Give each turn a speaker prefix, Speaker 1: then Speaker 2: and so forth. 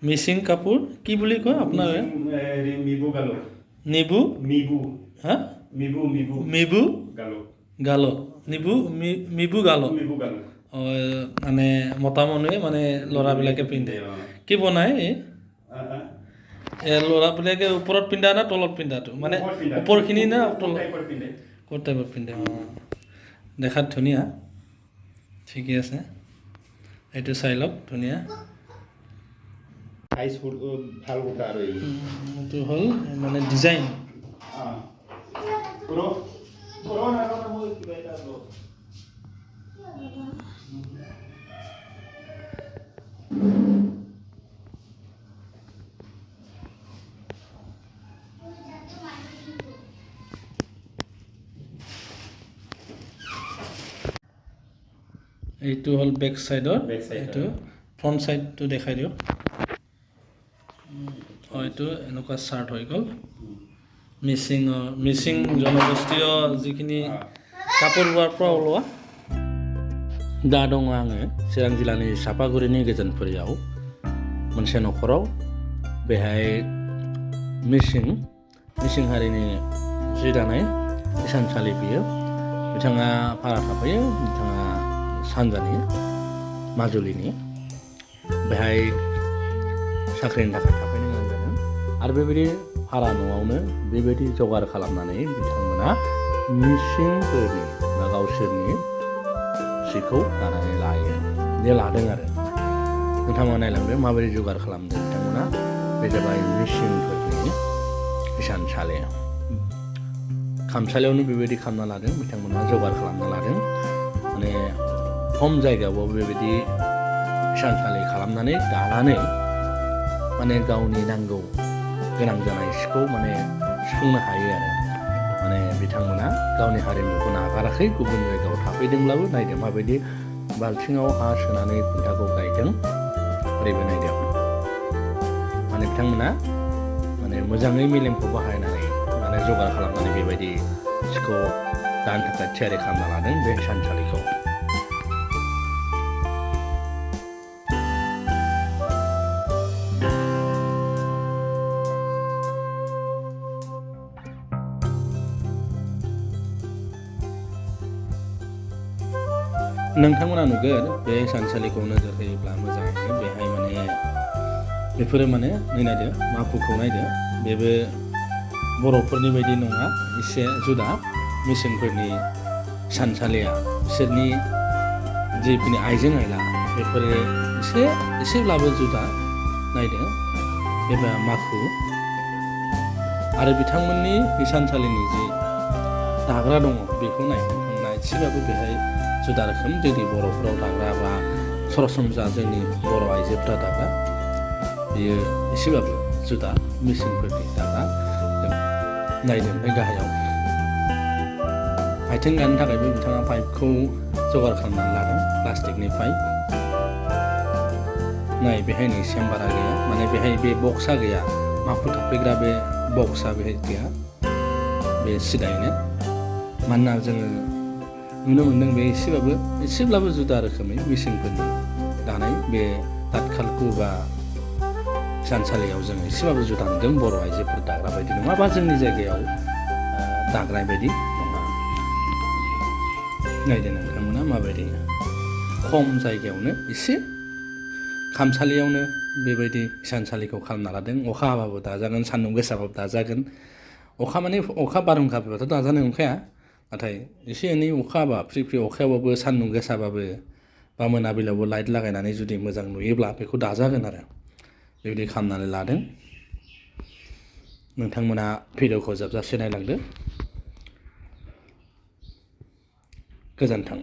Speaker 1: মিচিং কাপোৰ কি বুলি কয় আপোনাৰ
Speaker 2: মিবু গালো
Speaker 1: নিবু
Speaker 2: মিবু
Speaker 1: হা
Speaker 2: মিবু মিবু
Speaker 1: মিবু
Speaker 2: গালো
Speaker 1: গালো নিবু মিবু গালো
Speaker 2: মিবু গালো
Speaker 1: মানে মতা মানুহে মানে ল'ৰাবিলাকে পিন্ধে কি বনায় ল'ৰাবিলাকে ওপৰত পিন্ধা না তলত পিন্ধাটো মানে ওপৰখিনি না তলত ক'ত টাইপত পিন্ধে দেখাত ধুনীয়া ঠিকে আছে এইটো চাই লওক ধুনীয়া
Speaker 2: ভাল গোটা আৰু
Speaker 1: এইটো হ'ল মানে ডিজাইন এইটো হ'ল বেক চাইডৰ এইটো ফ্ৰণ্ট চাইডটো দেখাই দিয়ক এইটো এনেকুৱা চাৰ্ট হৈ গ'ল মিচিং জনগোষ্ঠীয় যিখিনি কাপোৰ বোৱাৰ পৰা ওলোৱা दा दङ आङो चिरां जिल्लानि चापागुरिनि गोजोनपुरियाव मोनसे न'खराव बेहाय मिसिं हारिनि जि दानाय हिसानसालि बियो बिथाङा भारा थाफैयो बिथाङा सानजानि माजुलिनि बेहाय साख्रिनि थाखाय थाफैनो गोनां जादों आरो बेबायदि भारा न'आवनो बेबायदि जगार खालामनानै बिथांमोना मिसिंफोरनि बा गावसोरनि सिखौ दानानै लादों आरो नोंथांमोना नायलांदो माबोरै जगार खालामदों बिथांमोना बे जाबाय मिसिंफोरनि हिसानसालि खामसालियावनो बेबायदि खालामना लादों बिथांमोना जगार खालामना लादों माने खम जायगायावबो बेबायदि हिसानसालि खालामनानै दानानै माने गावनि नांगौ गोनां जानाय सिखौ माने सुफुंनो हायो आरो माने बिथांमोना गावनि हारिमुखौ नागाराखै गुबुन जायगायाव थाफैदोंब्लाबो नायदों माबायदि बाल्थिङाव हा सोनानै खुन्थाखौ गायदों ओरैबो नायदों माने बिथांमोना माने मोजाङै मेलेमखौ बाहायनानै माने जगार खालामनानै बेबायदि सिखौ दानो थाखाय थियारि खालामना लादों बे हिसानसालिखौ नोंथांमोना नुगोन बे हिसानसालिखौ नोजोर होयोब्ला मोजाङैनो बेहाय माने बेफोरो माने नायदो माखुखौ नायदो बेबो बर'फोरनि बायदि नङा एसे जुदा मिसिंफोरनि हिसानसालिया बिसोरनि जिखिनि आइजें आइला बेफोरो एसेब्लाबो जुदा नायदो बे माखु आरो बिथांमोननि हिसानसालिनि जि दाग्रा दङ बेखौ नायनो एसेबाबो बेहाय जुदा रोखोम जोंनि बर'फोराव दाग्रा बा सरासनस्रा जोंनि बर' आइजोफ्रा दाग्रा बेयो एसेबाबो जुदा मिसिंफोरनि दाग्रा नायदों बे गाहायाव आथिं गानो थाखायबो बिथाङा पाइपखौ जगार खालामनानै लादों प्लास्टिकनि पाइप नाय बेहाय नै चेम्बारा गैया माने बेहाय बे बक्सा गैया माखु थाफैग्रा बे बक्सा बेहाय गैया बे सिदायैनो मानोना जोङो नुनो मोन्दों बे एसेब्लाबो जुदा रोखोमै मिसिंफोरनि दानाय बे तातखालखौ बा हिसानसालियाव जों एसेबाबो जुदा नुदों बर' आइजोफोर दाग्रा बायदि नङा बा जोंनि जायगायाव दाग्रा बायदि नङा नायदो नोंथांमोना माबायदि खम जायगायावनो एसे खामसालियावनो बेबायदि हिसानसालिखौ खालामना लादों अखा हाबाबो दाजागोन सान्दुं गोसाबाबो दाजागोन अखा बारहुंखा फैबाथ' दाजानो नंखाया नाथाय एसे एनै अखा हाबा फ्रि फ्रि अखायावबाबो सान्दुं गोसाबाबो बा मोनाबिलियावबो लाइट लागायनानै जुदि मोजां नुयोब्ला बेखौ दाजागोन आरो बेबायदि खालामनानै लादों नोंथांमोना भिडिअखौ जोबजासे नायलांदो गोजोन्थों